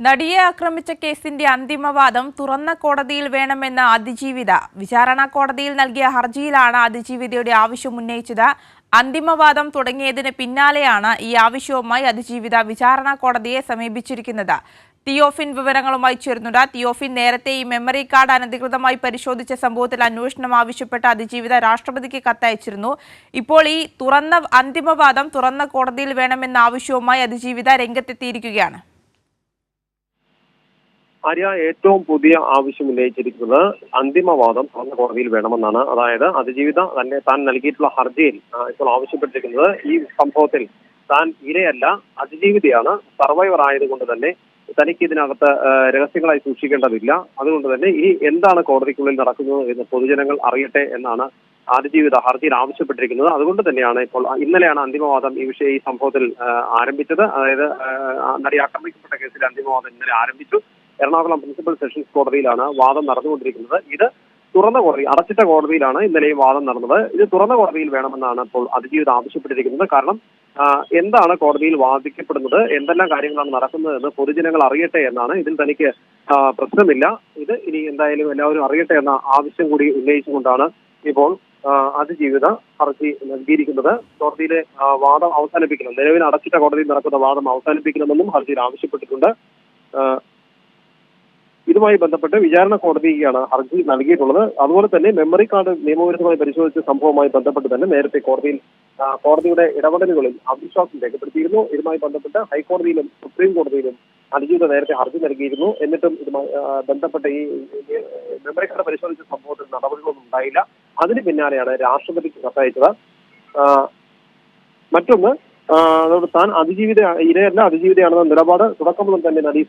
നടിയെ ആക്രമിച്ച കേസിന്റെ അന്തിമവാദം തുറന്ന കോടതിയിൽ വേണമെന്ന അതിജീവിത വിചാരണ കോടതിയിൽ നൽകിയ ഹർജിയിലാണ് അതിജീവിതയുടെ ആവശ്യം ഉന്നയിച്ചത്. അന്തിമവാദം തുടങ്ങിയതിന് പിന്നാലെയാണ് ഈ ആവശ്യവുമായി അതിജീവിത വിചാരണ കോടതിയെ സമീപിച്ചിരിക്കുന്നത്. തിയോഫിൻ വിവരങ്ങളുമായി ചേർന്നുണ്ട്. തിയോഫിൻ, നേരത്തെ ഈ മെമ്മറി കാർഡ് അനധികൃതമായി പരിശോധിച്ച സംഭവത്തിൽ അന്വേഷണം ആവശ്യപ്പെട്ട അതിജീവിത രാഷ്ട്രപതിക്ക് കത്തയച്ചിരുന്നു. ഇപ്പോൾ ഈ അന്തിമവാദം തുറന്ന കോടതിയിൽ വേണമെന്ന ആവശ്യവുമായി അതിജീവിത രംഗത്തെത്തിയിരിക്കുകയാണ്. ആര്യ, ഏറ്റവും പുതിയ ആവശ്യം ഉന്നയിച്ചിരിക്കുന്നത് അന്തിമവാദം തുറന്ന കോടതിയിൽ വേണമെന്നാണ്. അതായത് അതിജീവിത തന്നെ താൻ നൽകിയിട്ടുള്ള ഹർജിയിൽ ഇപ്പോൾ ആവശ്യപ്പെട്ടിരിക്കുന്നത് ഈ സംഭവത്തിൽ താൻ ഇരയല്ല, അതിജീവിതയാണ്. സർവൈവർ ആയതുകൊണ്ട് തന്നെ തനിക്ക് ഇതിനകത്ത് രഹസ്യങ്ങളായി സൂക്ഷിക്കേണ്ടതില്ല. അതുകൊണ്ട് തന്നെ ഈ എന്താണ് കോടതിക്കുള്ളിൽ നടക്കുന്നത് എന്ന് പൊതുജനങ്ങൾ അറിയട്ടെ എന്നാണ് അതിജീവിത ഹർജിയിൽ ആവശ്യപ്പെട്ടിരിക്കുന്നത്. അതുകൊണ്ട് തന്നെയാണ് ഇപ്പോൾ ഇന്നലെയാണ് അന്തിമവാദം ഈ സംഭവത്തിൽ ആരംഭിച്ചത്. അതായത് നടി ആക്രമിക്കപ്പെട്ട കേസിൽ അന്തിമവാദം ഇന്നലെ ആരംഭിച്ചു. എറണാകുളം പ്രിൻസിപ്പൽ സെഷൻസ് കോടതിയിലാണ് വാദം നടന്നുകൊണ്ടിരിക്കുന്നത്. ഇത് തുറന്ന കോടതി, അടച്ചിട്ട കോടതിയിലാണ് ഇന്നലെയും വാദം നടന്നത്. ഇത് തുറന്ന കോടതിയിൽ വേണമെന്നാണ് ഇപ്പോൾ അതിജീവിത ആവശ്യപ്പെട്ടിരിക്കുന്നത്. കാരണം എന്താണ് കോടതിയിൽ വാദിക്കപ്പെടുന്നത്, എന്തെല്ലാം കാര്യങ്ങളാണ് നടക്കുന്നതെന്ന് പൊതുജനങ്ങൾ അറിയട്ടെ എന്നാണ്. ഇതിൽ തനിക്ക് പ്രശ്നമില്ല, ഇത് ഇനി എന്തായാലും എല്ലാവരും അറിയട്ടെ എന്ന ആവശ്യം കൂടി ഉന്നയിച്ചുകൊണ്ടാണ് ഇപ്പോൾ അതിജീവിത ഹർജി നൽകിയിരിക്കുന്നത്. കോടതിയിലെ വാദം അവസാനിപ്പിക്കണം, നിലവിൽ അടച്ചിട്ട കോടതിയിൽ നടക്കുന്ന വാദം അവസാനിപ്പിക്കണമെന്നും ഹർജിയിൽ ആവശ്യപ്പെട്ടിട്ടുണ്ട്. ഇതുമായി ബന്ധപ്പെട്ട് വിചാരണ കോടതിയാണ് ഹർജി നൽകിയിട്ടുള്ളത്. അതുപോലെ തന്നെ മെമ്മറി കാർഡ് നിയമവിരുദ്ധമായി പരിശോധിച്ച സംഭവവുമായി ബന്ധപ്പെട്ട് തന്നെ നേരത്തെ കോടതിയുടെ ഇടപെടലുകളിൽ അവിശ്വാസം രേഖപ്പെടുത്തിയിരുന്നു. ഇതുമായി ബന്ധപ്പെട്ട് ഹൈക്കോടതിയിലും സുപ്രീം കോടതിയിലും അതിജീവിത നേരത്തെ ഹർജി നൽകിയിരുന്നു. എന്നിട്ടും ഇതുമായി ബന്ധപ്പെട്ട ഈ മെമ്മറി കാർഡ് പരിശോധിച്ച സംഭവത്തിൽ നടപടികളൊന്നും ഉണ്ടായില്ല. അതിന് പിന്നാലെയാണ് രാഷ്ട്രപതിക്ക് കത്തയച്ചത്. മറ്റൊന്ന്, അതോട് താൻ ഇരയല്ല അതിജീവിതയാണെന്ന നിലപാട് തുടക്കം മുതൽ തന്നെ നടി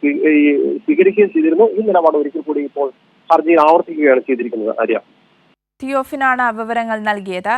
സ്വീകരിക്കുകയും ചെയ്തിരുന്നു. ഈ നിലപാട് ഒരിക്കൽ കൂടി ഇപ്പോൾ ഹർജിയിൽ ആവർത്തിക്കുകയാണ് ചെയ്തിരിക്കുന്നത്. ആര്യ, തിയോഫിനാണ് വിവരങ്ങൾ നൽകിയത്.